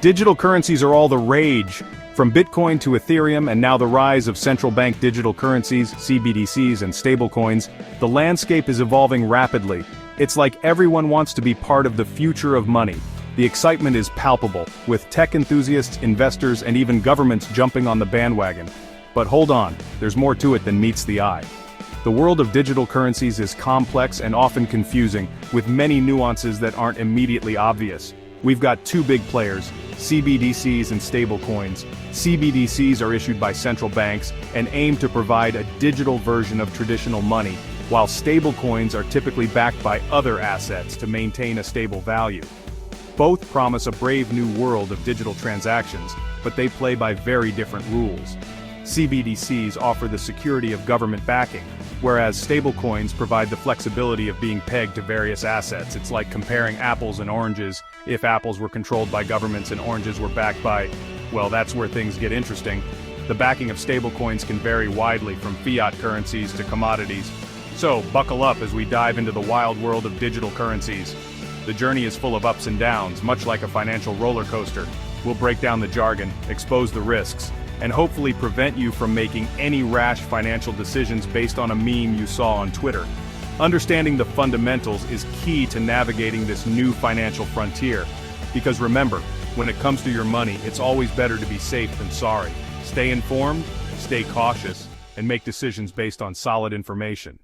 Digital currencies are all the rage. From Bitcoin to Ethereum and now the rise of central bank digital currencies, CBDCs and stablecoins, the landscape is evolving rapidly. It's like everyone wants to be part of the future of money. The excitement is palpable, with tech enthusiasts, investors, and even governments jumping on the bandwagon. But hold on, there's more to it than meets the eye. The world of digital currencies is complex and often confusing, with many nuances that aren't immediately obvious. We've got two big players, CBDCs and stablecoins. CBDCs are issued by central banks and aim to provide a digital version of traditional money, while stablecoins are typically backed by other assets to maintain a stable value. Both promise a brave new world of digital transactions, but they play by very different rules. CBDCs offer the security of government backing, whereas stablecoins provide the flexibility of being pegged to various assets. It's like comparing apples and oranges. If apples were controlled by governments and oranges were backed by, well, that's where things get interesting. The backing of stablecoins can vary widely from fiat currencies to commodities. So, buckle up as we dive into the wild world of digital currencies. The journey is full of ups and downs, much like a financial roller coaster. We'll break down the jargon, expose the risks, and hopefully prevent you from making any rash financial decisions based on a meme you saw on Twitter. Understanding the fundamentals is key to navigating this new financial frontier. Because remember, when it comes to your money, it's always better to be safe than sorry. Stay informed, stay cautious, and make decisions based on solid information.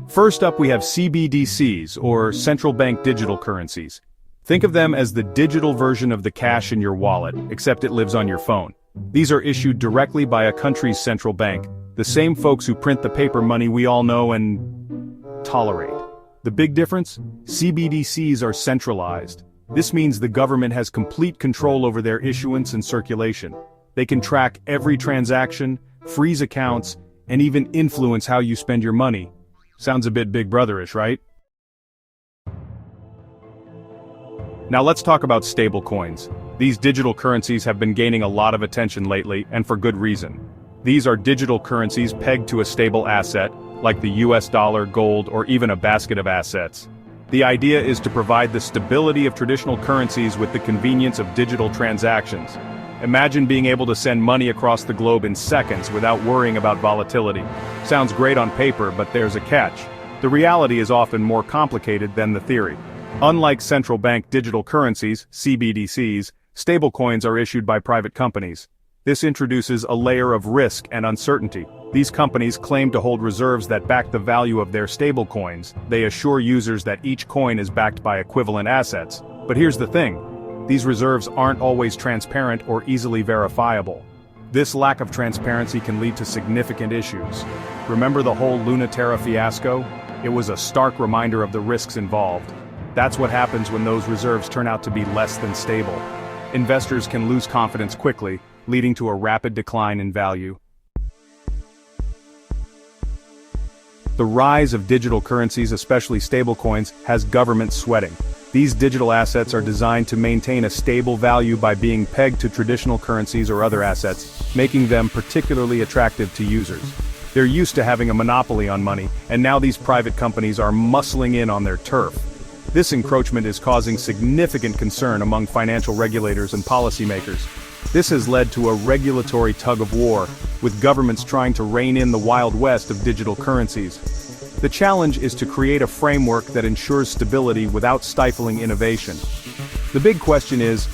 First up, we have CBDCs, or central bank digital currencies. Think of them as the digital version of the cash in your wallet, except it lives on your phone. These are issued directly by a country's central bank, the same folks who print the paper money we all know and tolerate. The big difference? CBDCs are centralized. This means the government has complete control over their issuance and circulation. They can track every transaction, freeze accounts, and even influence how you spend your money. Sounds a bit Big Brother-ish, right? Now let's talk about stablecoins. These digital currencies have been gaining a lot of attention lately, and for good reason. These are digital currencies pegged to a stable asset, like the US dollar, gold, or even a basket of assets. The idea is to provide the stability of traditional currencies with the convenience of digital transactions. Imagine being able to send money across the globe in seconds without worrying about volatility. Sounds great on paper, but there's a catch. The reality is often more complicated than the theory. Unlike central bank digital currencies, CBDCs, stablecoins are issued by private companies. This introduces a layer of risk and uncertainty. These companies claim to hold reserves that back the value of their stablecoins. They assure users that each coin is backed by equivalent assets. But here's the thing. These reserves aren't always transparent or easily verifiable. This lack of transparency can lead to significant issues. Remember the whole Luna Terra fiasco? It was a stark reminder of the risks involved. That's what happens when those reserves turn out to be less than stable. Investors can lose confidence quickly, leading to a rapid decline in value. The rise of digital currencies, especially stablecoins, has governments sweating. These digital assets are designed to maintain a stable value by being pegged to traditional currencies or other assets, making them particularly attractive to users. They're used to having a monopoly on money, and now these private companies are muscling in on their turf. This encroachment is causing significant concern among financial regulators and policymakers. This has led to a regulatory tug-of-war, with governments trying to rein in the Wild West of digital currencies. The challenge is to create a framework that ensures stability without stifling innovation. The big question is,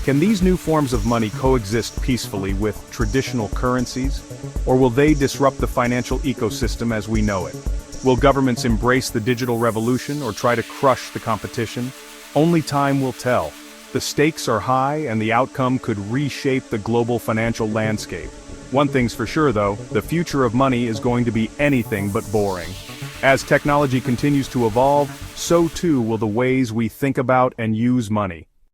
can these new forms of money coexist peacefully with traditional currencies? Or will they disrupt the financial ecosystem as we know it? Will governments embrace the digital revolution or try to crush the competition? Only time will tell. The stakes are high and the outcome could reshape the global financial landscape. One thing's for sure though, the future of money is going to be anything but boring. As technology continues to evolve, so too will the ways we think about and use money.